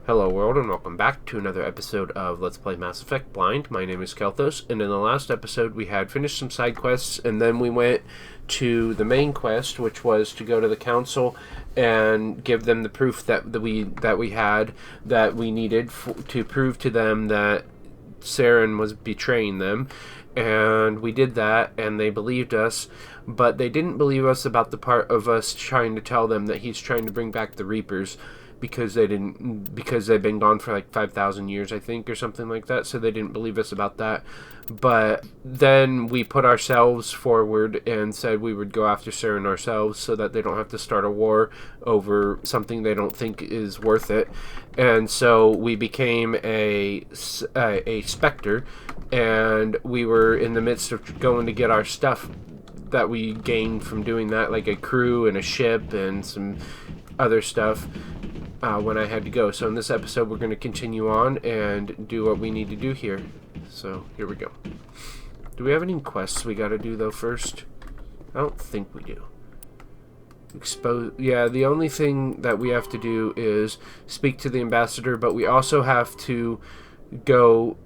Hello world, and welcome back to another episode of Let's Play Mass Effect Blind. My name is Kelthos, and in the last episode we had finished some side quests, and then we went to the main quest, which was to go to the council and give them the proof that we needed to prove to them that Saren was betraying them. And we did that, and they believed us, but they didn't believe us about the part of us trying to tell them that he's trying to bring back the Reapers, because they've been gone for like 5,000 years, I think, or something like that, so they didn't believe us about that. But then we put ourselves forward and said we would go after Saren ourselves so that they don't have to start a war over something they don't think is worth it. And so we became a Spectre, and we were in the midst of going to get our stuff that we gained from doing that, like a crew and a ship and some other stuff. When I had to go. So in this episode we're going to continue on and do what we need to do here. So here we go. Do we have any quests we got to do though first? I don't think we do. Yeah, the only thing that we have to do is speak to the ambassador, but we also have to go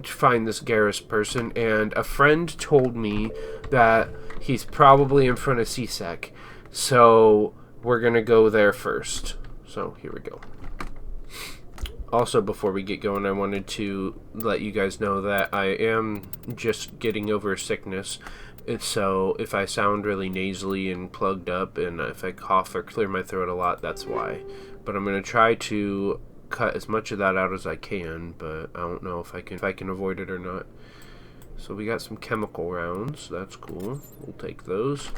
to find this Garrus person, and a friend told me that he's probably in front of CSEC. So we're going to go there first. So here we go. Also, before we get going, I wanted to let you guys know that I am just getting over a sickness. So if I sound really nasally and plugged up, and if I cough or clear my throat a lot, that's why. But I'm going to try to cut as much of that out as I can, but I don't know if I can avoid it or not. So we got some chemical rounds. That's cool. We'll take those.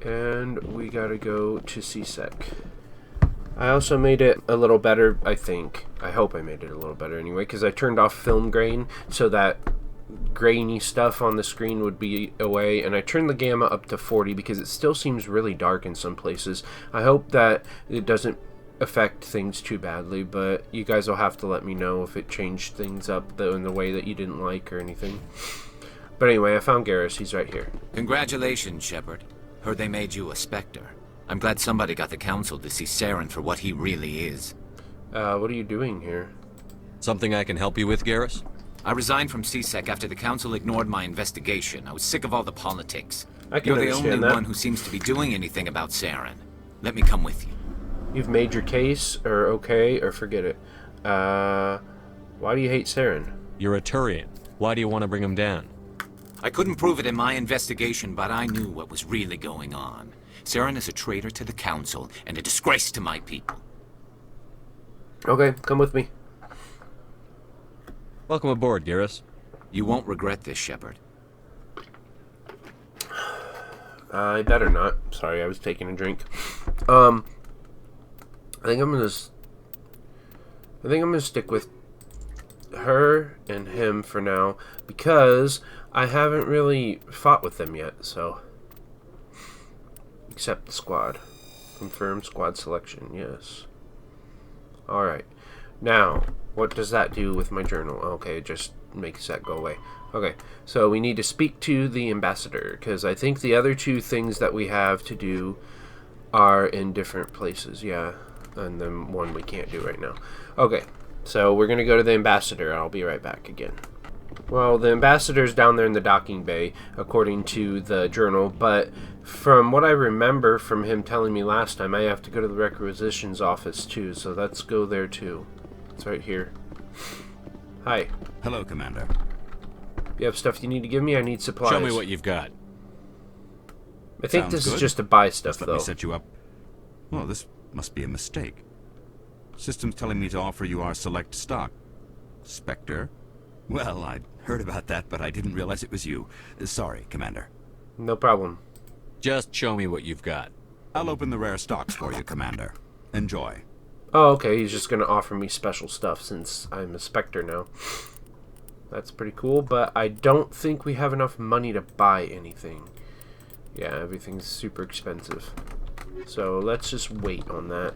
And we gotta go to CSEC. I also made it a little better, I think. I hope I made it a little better anyway, because I turned off film grain so that grainy stuff on the screen would be away, and I turned the gamma up to 40 because it still seems really dark in some places. I hope that it doesn't affect things too badly, but you guys will have to let me know if it changed things up in the way that you didn't like or anything. But anyway, I found Garrus. He's right here. Congratulations, Shepard. Heard they made you a Spectre. I'm glad somebody got the Council to see Saren for what he really is. What are you doing here? Something I can help you with, Garrus? I resigned from CSEC after the Council ignored my investigation. I was sick of all the politics. I can You're the understand only that. one who seems to be doing anything about Saren. Let me come with you. You've made your case, or okay, or forget it. Why do you hate Saren? You're a Turian. Why do you want to bring him down? I couldn't prove it in my investigation, but I knew what was really going on. Saren is a traitor to the Council and a disgrace to my people. Okay, come with me. Welcome aboard, Garrus. You won't regret this, Shepard. I better not. Sorry, I was taking a drink. I think I'm gonna stick with her and him for now, because I haven't really fought with them yet, so. Except the squad. Confirm squad selection, yes. Alright. Now, what does that do with my journal? Okay, it just makes that go away. Okay, so we need to speak to the ambassador, because I think the other two things that we have to do are in different places, yeah. And then one we can't do right now. Okay, so we're going to go to the ambassador. I'll be right back again. Well, the ambassador's down there in the docking bay, according to the journal, but from what I remember from him telling me last time, I have to go to the requisitions office too, so let's go there too. It's right here. Hi. Hello, Commander. You have stuff you need to give me? I need supplies. Show me what you've got. I think Sounds this good. is just to buy stuff, Let though. me set you up. Well, this must be a mistake. System's telling me to offer you our select stock. Spectre? Well, I'd heard about that, but I didn't realize it was you. Sorry, Commander. No problem. Just show me what you've got. I'll open the rare stocks for you, Commander. Enjoy. Oh, okay, he's just going to offer me special stuff since I'm a Spectre now. That's pretty cool, but I don't think we have enough money to buy anything. Yeah, everything's super expensive. So let's just wait on that.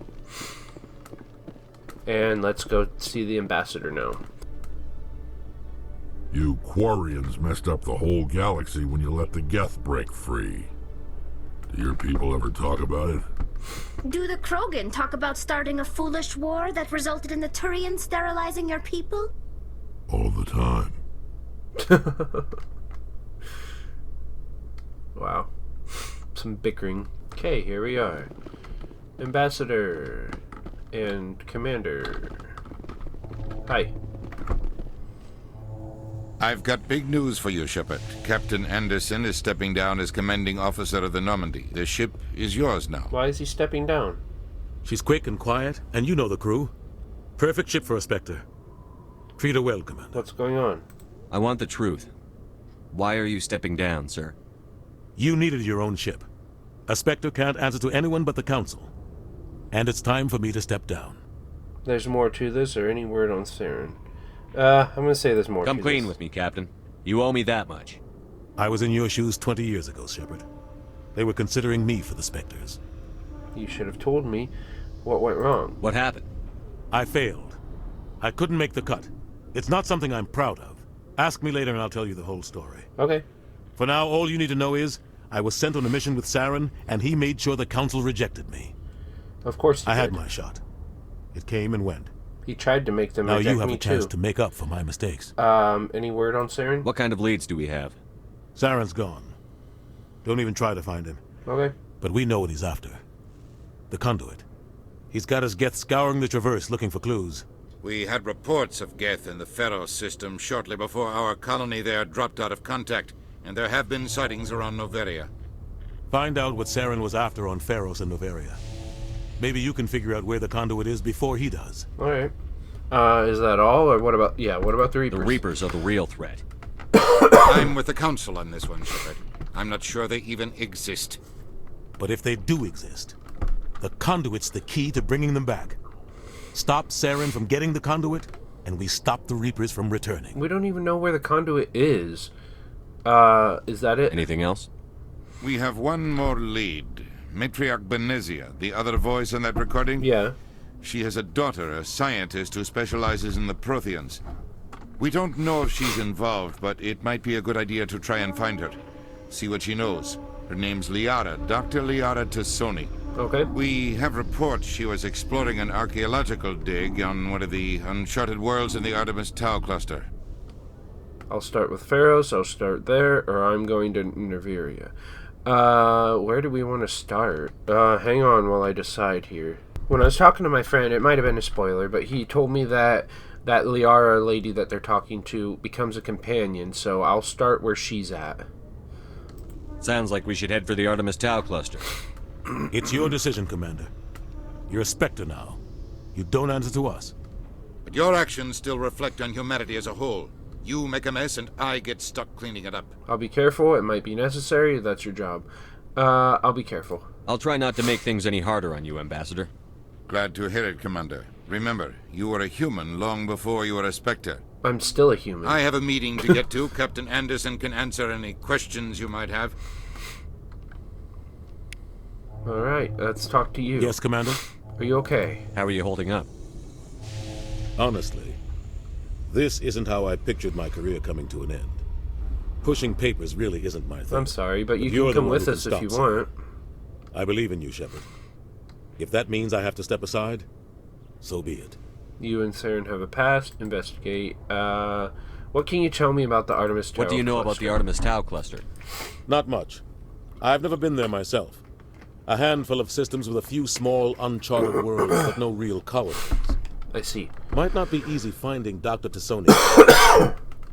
And let's go see the ambassador now. You Quarians messed up the whole galaxy when you let the Geth break free. Do your people ever talk about it? Do the Krogan talk about starting a foolish war that resulted in the Turians sterilizing your people? All the time. Wow. Some bickering. Okay, here we are. Ambassador and Commander. Hi. I've got big news for you, Shepard. Captain Anderson is stepping down as commanding officer of the Normandy. The ship is yours now. Why is he stepping down? She's quick and quiet, and you know the crew. Perfect ship for a Spectre. Treat her well, Commander. What's going on? I want the truth. Why are you stepping down, sir? You needed your own ship. A Spectre can't answer to anyone but the Council. And it's time for me to step down. There's more to this, or any word on Saren? I'm gonna say there's more to this. Come clean with me, Captain. You owe me that much. I was in your shoes 20 years ago, Shepard. They were considering me for the Spectres. You should have told me what went wrong. What happened? I failed. I couldn't make the cut. It's not something I'm proud of. Ask me later and I'll tell you the whole story. Okay. For now, all you need to know is, I was sent on a mission with Saren, and he made sure the Council rejected me. Of course he I had did. my shot. It came and went. He tried to make them Now reject you have me a chance too. to make up for my mistakes. Any word on Saren? What kind of leads do we have? Saren's gone. Don't even try to find him. Okay. But we know what he's after. The conduit. He's got his Geth scouring the Traverse looking for clues. We had reports of Geth in the Pharos system shortly before our colony there dropped out of contact, and there have been sightings around Noveria. Find out what Saren was after on Pharos and Noveria. Maybe you can figure out where the conduit is before he does. Alright. Is that all, or what about... Yeah, what about the Reapers? The Reapers are the real threat. I'm with the Council on this one, Shepard. I'm not sure they even exist. But if they do exist, the conduit's the key to bringing them back. Stop Saren from getting the conduit, and we stop the Reapers from returning. We don't even know where the conduit is. Is that it? Anything else? We have one more lead. Matriarch Benezia, the other voice in that recording? Yeah. She has a daughter, a scientist who specializes in the Protheans. We don't know if she's involved, but it might be a good idea to try and find her. See what she knows. Her name's Liara, Dr. Liara Tassoni. Okay. We have reports she was exploring an archaeological dig on one of the uncharted worlds in the Artemis Tau cluster. I'll start with Pharos, I'll start there, or I'm going to Noveria. Where do we want to start? Hang on while I decide here. When I was talking to my friend, it might have been a spoiler, but he told me that Liara lady that they're talking to becomes a companion, so I'll start where she's at. Sounds like we should head for the Artemis Tau cluster. It's your decision, Commander. You're a Spectre now. You don't answer to us. But your actions still reflect on humanity as a whole. You make a mess and I get stuck cleaning it up. I'll be careful, it might be necessary, that's your job. I'll be careful. I'll try not to make things any harder on you, Ambassador. Glad to hear it, Commander. Remember, you were a human long before you were a Spectre. I'm still a human. I have a meeting to get to. Captain Anderson can answer any questions you might have. Alright, let's talk to you. Yes, Commander? Are you okay? How are you holding up? Honestly, this isn't how I pictured my career coming to an end. Pushing papers really isn't my thing. I'm sorry, but you you're can the come one with who us can if you stop want. I believe in you, Shepard. If that means I have to step aside, so be it. You and Saren have a past. Investigate. What can you tell me about the Artemis Tau What do you know about cluster? the Artemis Tau cluster? Not much. I've never been there myself. A handful of systems with a few small, uncharted worlds, but no real colonies. I see. Might not be easy finding Dr. Tassoni.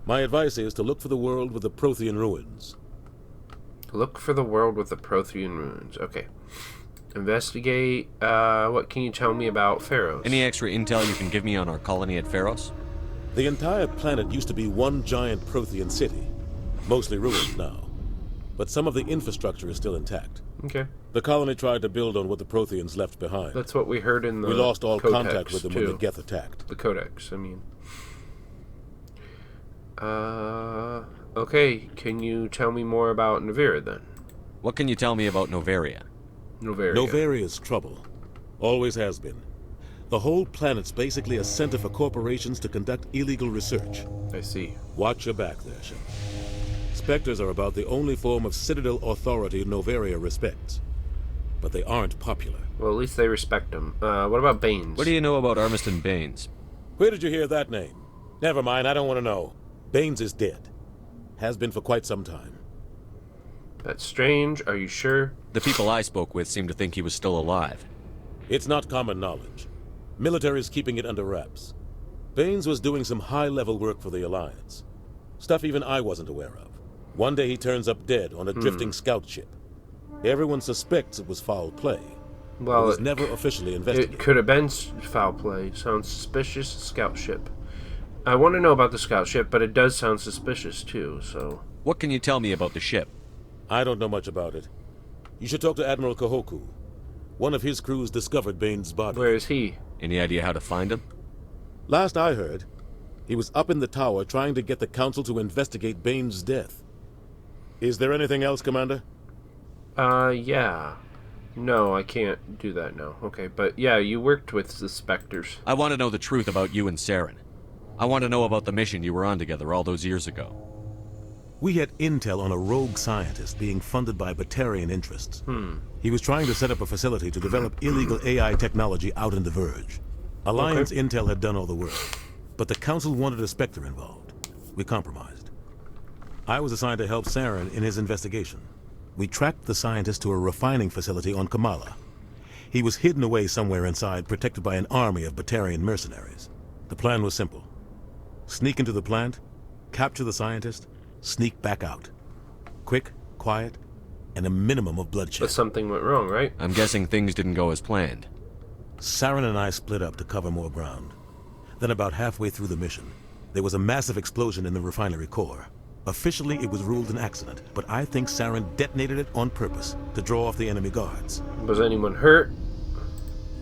My advice is to look for the world with the Prothean ruins. Look for the world with the Prothean ruins. Okay. Investigate. What can you tell me about Pharos? Any extra intel you can give me on our colony at Pharos? The entire planet used to be one giant Prothean city, mostly ruins now. But some of the infrastructure is still intact. Okay. The colony tried to build on what the Protheans left behind. That's what we heard in the We lost all Codex, contact with them when too. the Geth attacked. The Codex, I mean. Okay, can you tell me more about Noveria then? What can you tell me about Noveria? Noveria. Noveria's trouble. Always has been. The whole planet's basically a center for corporations to conduct illegal research. I see. Watch your back there, Shepard. Spectres are about the only form of Citadel authority Noveria respects. but they aren't popular. Well, at least they respect him. What about Baines? What do you know about Armiston Baines? Where did you hear that name? Never mind, I don't want to know. Baines is dead. Has been for quite some time. That's strange. Are you sure? The people I spoke with seemed to think he was still alive. It's not common knowledge. Military is keeping it under wraps. Baines was doing some high-level work for the Alliance. Stuff even I wasn't aware of. One day he turns up dead on a drifting scout ship. Everyone suspects it was foul play. Well, it was never officially investigated. It could have been foul play. Sounds suspicious. Scout ship. I want to know about the scout ship, but it does sound suspicious too, so... What can you tell me about the ship? I don't know much about it. You should talk to Admiral Kahoku. One of his crews discovered Baines' body. Where is he? Any idea how to find him? Last I heard, he was up in the tower trying to get the Council to investigate Baines' death. Is there anything else, Commander? Yeah. No, I can't do that now. Okay, but yeah, you worked with the Spectres. I want to know the truth about you and Saren. I want to know about the mission you were on together all those years ago. We had intel on a rogue scientist being funded by Batarian interests. He was trying to set up a facility to develop illegal AI technology out in the Verge. Alliance intel had done all the work, but the Council wanted a Spectre involved. We compromised. I was assigned to help Saren in his investigation. We tracked the scientist to a refining facility on Kamala. He was hidden away somewhere inside, protected by an army of Batarian mercenaries. The plan was simple. Sneak into the plant, capture the scientist, sneak back out. Quick, quiet, and a minimum of bloodshed. But something went wrong, right? I'm guessing things didn't go as planned. Saren and I split up to cover more ground. Then about halfway through the mission, there was a massive explosion in the refinery core. Officially, it was ruled an accident, but I think Saren detonated it on purpose to draw off the enemy guards. Was anyone hurt?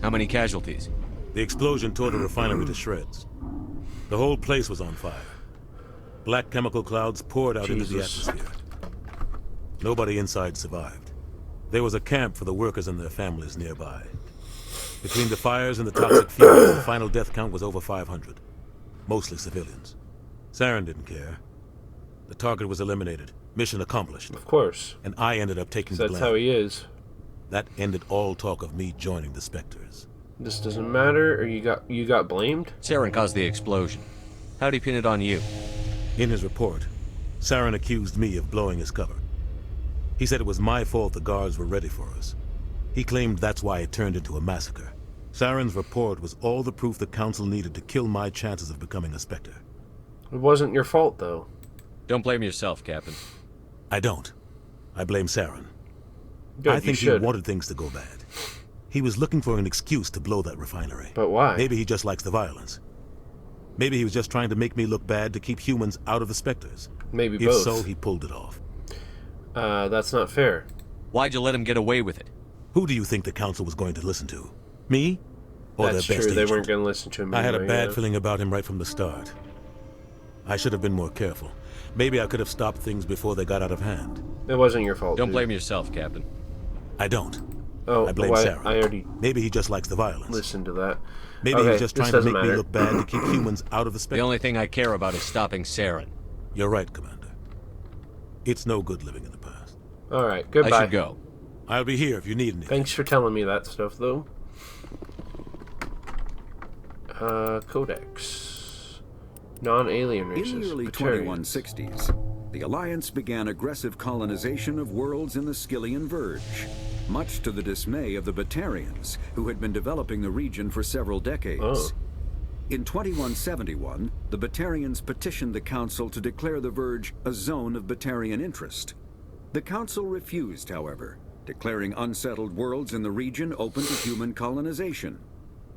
How many casualties? The explosion tore the refinery to shreds. The whole place was on fire. Black chemical clouds poured out into the atmosphere. Nobody inside survived. There was a camp for the workers and their families nearby. Between the fires and the toxic fumes, the final death count was over 500. Mostly civilians. Saren didn't care. The target was eliminated. Mission accomplished. Of course. And I ended up taking the blame. That's how he is. That ended all talk of me joining the Spectres. This doesn't matter, or you got blamed? Saren caused the explosion. How'd he pin it on you? In his report, Saren accused me of blowing his cover. He said it was my fault the guards were ready for us. He claimed that's why it turned into a massacre. Saren's report was all the proof the Council needed to kill my chances of becoming a Spectre. It wasn't your fault, though. Don't blame yourself, Captain. I don't. I blame Saren. Good, I think he wanted things to go bad. He was looking for an excuse to blow that refinery. But why? Maybe he just likes the violence. Maybe he was just trying to make me look bad to keep humans out of the Spectres. Maybe if both. So, he pulled it off. That's not fair. Why'd you let him get away with it? Who do you think the Council was going to listen to? Me? Or That's their best true. They agent? weren't going to listen to him. I had a anyway, bad yeah. feeling about him right from the start. I should have been more careful. Maybe I could have stopped things before they got out of hand. It wasn't your fault. Don't dude. blame yourself, Captain. I don't. Oh, I blame why- Saren. I already Maybe he just likes the violence. listened to that. Maybe Okay, he's just this trying to doesn't make me matter. look bad to keep humans out of the The Spectre. only thing I care about is stopping Saren. You're right, Commander. It's no good living in the past. All right, goodbye. I should go. I'll be here if you need anything. Thanks for telling me that stuff, though. Codex. Non-alien races. In the early Batarians. 2160s, the Alliance began aggressive colonization of worlds in the Skyllian Verge, much to the dismay of the Batarians, who had been developing the region for several decades. Oh. In 2171, the Batarians petitioned the Council to declare the Verge a zone of Batarian interest. The Council refused, however, declaring unsettled worlds in the region open to human colonization.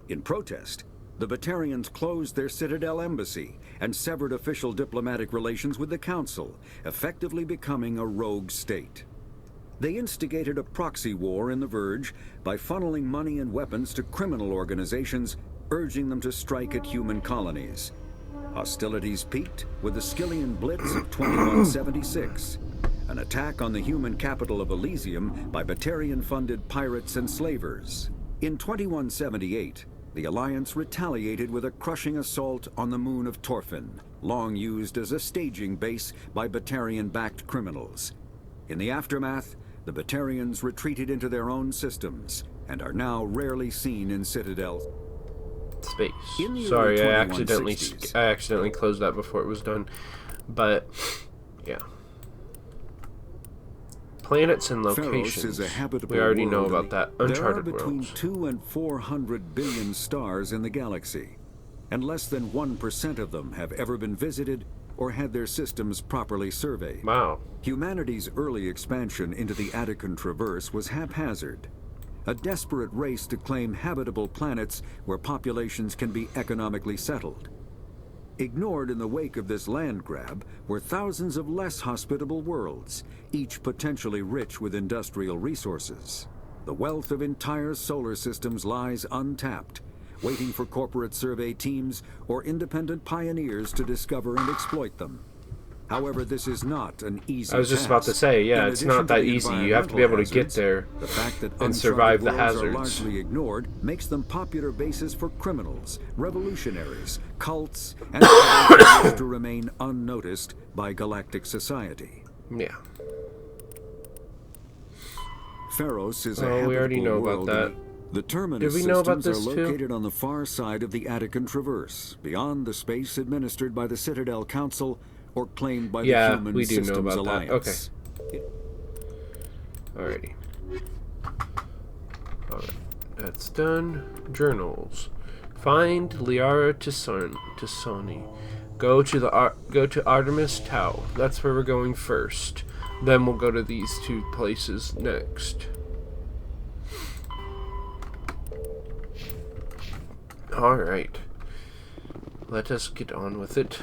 In protest, the Batarians closed their Citadel embassy and severed official diplomatic relations with the Council, effectively becoming a rogue state. They instigated a proxy war in the Verge by funneling money and weapons to criminal organizations, urging them to strike at human colonies. Hostilities peaked with the Skyllian Blitz of 2176, an attack on the human capital of Elysium by Batarian-funded pirates and slavers. In 2178, the Alliance retaliated with a crushing assault on the moon of Torfin, long used as a staging base by Batarian-backed criminals. In the aftermath, the Batarians retreated into their own systems and are now rarely seen in Citadel. Space. In the Sorry, early I 2160s. accidentally closed that before it was done. But yeah. Planets and Pharos locations. is a habitable We already know world, about that. and Uncharted there are between worlds. 2 and 400 billion stars in the galaxy, and less than 1% of them have ever been visited or had their systems properly surveyed. Wow. Humanity's early expansion into the Attican Traverse was haphazard. A desperate race to claim habitable planets where populations can be economically settled. Ignored in the wake of this land grab were thousands of less hospitable worlds, each potentially rich with industrial resources. The wealth of entire solar systems lies untapped, waiting for corporate survey teams or independent pioneers to discover and exploit them. However, this is not an easy I was just task. about to say, yeah, In it's addition not to that the easy. You have to be able to get environmental there hazards, the fact that and survive the uncharted worlds hazards. are largely ignored makes them popular bases for criminals, revolutionaries, cults, and others to remain unnoticed by galactic society. Yeah. Pharos is a Oh, we already habitable know about world. that. The terminus Did we know about systems this are too? located on the far side of the Attican Traverse, beyond the space administered by the Citadel Council or claimed by the Yeah, Human we do know Systems about that. Alliance. Alrighty. Alright. That's done. Journals. Find Liara Tisani. Go to Artemis Tau. That's where we're going first. Then we'll go to these two places next. Alright. Let us get on with it.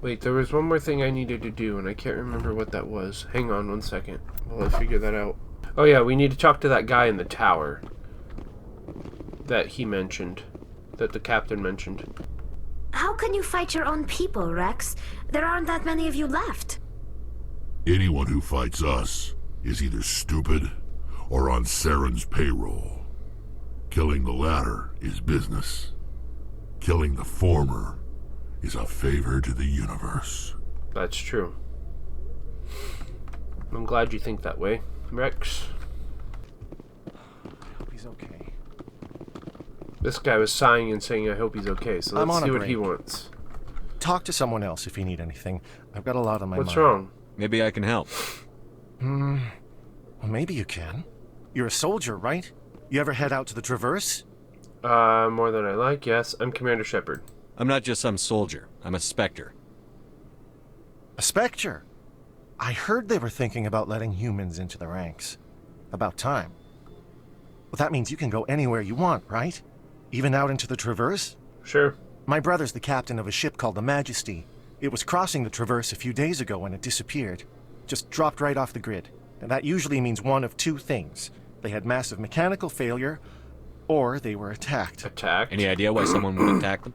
Wait, there was one more thing I needed to do, and I can't remember what that was. Hang on one second while I figure that out. Oh yeah, we need to talk to that guy in the tower that he mentioned. That the captain mentioned. How can you fight your own people, Rex? There aren't that many of you left. Anyone who fights us is either stupid or on Saren's payroll. Killing the latter is business. Killing the former is a favor to the universe. That's true. I'm glad you think that way, Rex. I hope he's okay. This guy was sighing and saying, I hope he's okay, so I'm let's on see a what he break. wants. Talk to someone else if you need anything. I've got a lot on my mind. What's wrong? Maybe I can help. Well, maybe you can. You're a soldier, right? You ever head out to the Traverse? More than I like, yes. I'm Commander Shepard. I'm not just some soldier. I'm a Spectre. A Spectre? I heard they were thinking about letting humans into the ranks. About time. Well, that means you can go anywhere you want, right? Even out into the Traverse? Sure. My brother's the captain of a ship called the Majesty. It was crossing the Traverse a few days ago when it disappeared. Just dropped right off the grid. And that usually means one of two things. They had massive mechanical failure, or they were attacked. Attacked? Any idea why someone would attack them?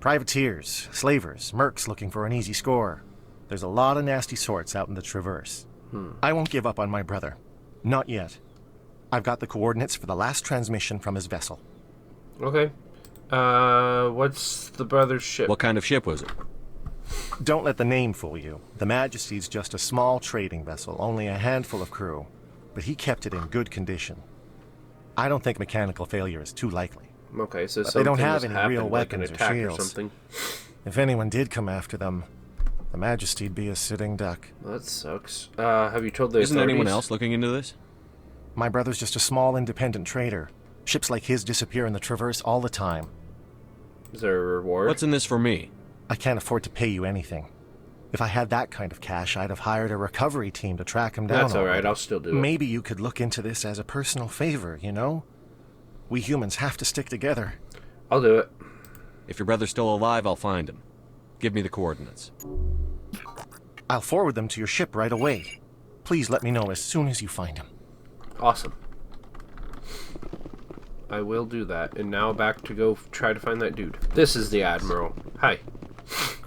Privateers, slavers, mercs looking for an easy score. There's a lot of nasty sorts out in the Traverse. I won't give up on my brother. Not yet. I've got the coordinates for the last transmission from his vessel. Okay. What's the brother's ship? What kind of ship was it? Don't let the name fool you. The Majesty's just a small trading vessel, only a handful of crew. But he kept it in good condition. I don't think mechanical failure is too likely. Okay, so But they don't something have has any happened, real like an weapons or attack or shields. something. If anyone did come after them, the Majesty'd be a sitting duck. Well, that sucks. Have you told the Isn't authorities? anyone else looking into this? My brother's just a small independent trader. Ships like his disappear in the Traverse all the time. Is there a reward? What's in this for me? I can't afford to pay you anything. If I had that kind of cash, I'd have hired a recovery team to track him down. That's alright, already. I'll still do it. Maybe you could look into this as a personal favor, you know? We humans have to stick together. I'll do it. If your brother's still alive, I'll find him. Give me the coordinates. I'll forward them to your ship right away. Please let me know as soon as you find him. Awesome. I will do that. And now back to go try to find that dude. This is the Admiral. Hi.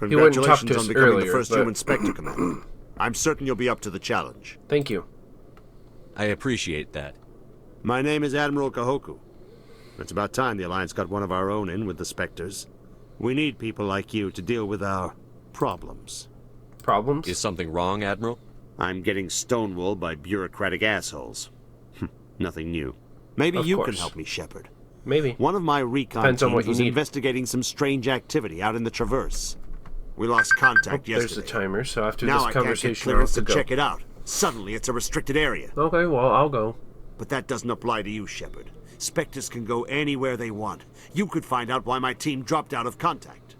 He wouldn't talk Congratulations to us on becoming earlier, the first but- human Spectre, Commander. I'm certain you'll be up to the challenge. Thank you. I appreciate that. My name is Admiral Kahoku. It's about time the Alliance got one of our own in with the Spectres. We need people like you to deal with our problems. Problems? Is something wrong, Admiral? I'm getting stonewalled by bureaucratic assholes. Nothing new. Maybe Of you can course. help me, Shepard. Maybe. One of my recon Depends on teams what you was need. investigating some strange activity out in the Traverse. We lost contact There's yesterday. the timer, so after Now this I can't get conversation, I'll clearance have to to go. check it out. Suddenly, it's a restricted area. Okay, well, I'll go. But that doesn't apply to you, Shepard. Spectres can go anywhere they want. You could find out why my team dropped out of contact.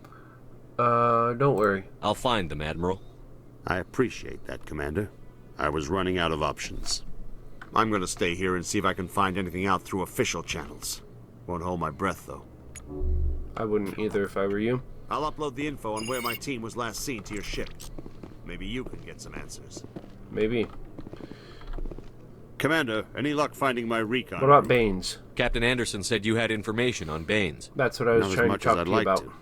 Don't worry. I'll find them, Admiral. I appreciate that, Commander. I was running out of options. I'm gonna stay here and see if I can find anything out through official channels. Won't hold my breath, though. I wouldn't either if I were you. I'll upload the info on where my team was last seen to your ship. Maybe you can get some answers. Maybe. Commander, any luck finding my recon? What about Baines? Captain Anderson said you had information on Baines. That's what I was Not as trying to much talk as I'd to you like about. to.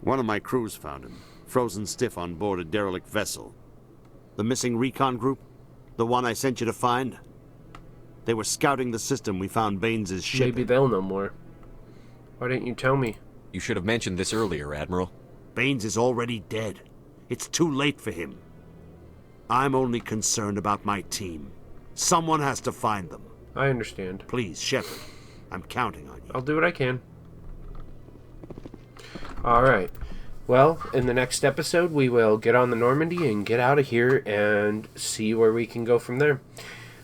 One of my crews found him, frozen stiff on board a derelict vessel. The missing recon group? The one I sent you to find? They were scouting the system we found Baines' ship. Maybe they'll know more. Why didn't you tell me? You should have mentioned this earlier, Admiral. Baines is already dead. It's too late for him. I'm only concerned about my team. Someone has to find them. I understand. Please, Shepard. I'm counting on you. I'll do what I can. Alright. Well, in the next episode, we will get on the Normandy and get out of here and see where we can go from there.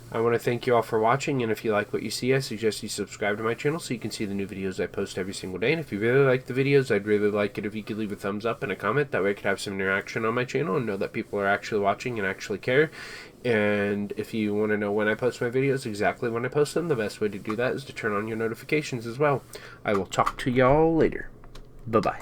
I want to thank you all for watching, and if you like what you see, I suggest you subscribe to my channel so you can see the new videos I post every single day. And if you really like the videos, I'd really like it if you could leave a thumbs up and a comment. That way I could have some interaction on my channel and know that people are actually watching and actually care. And if you want to know when I post my videos, exactly when I post them, the best way to do that is to turn on your notifications as well. I will talk to y'all later. Bye-bye.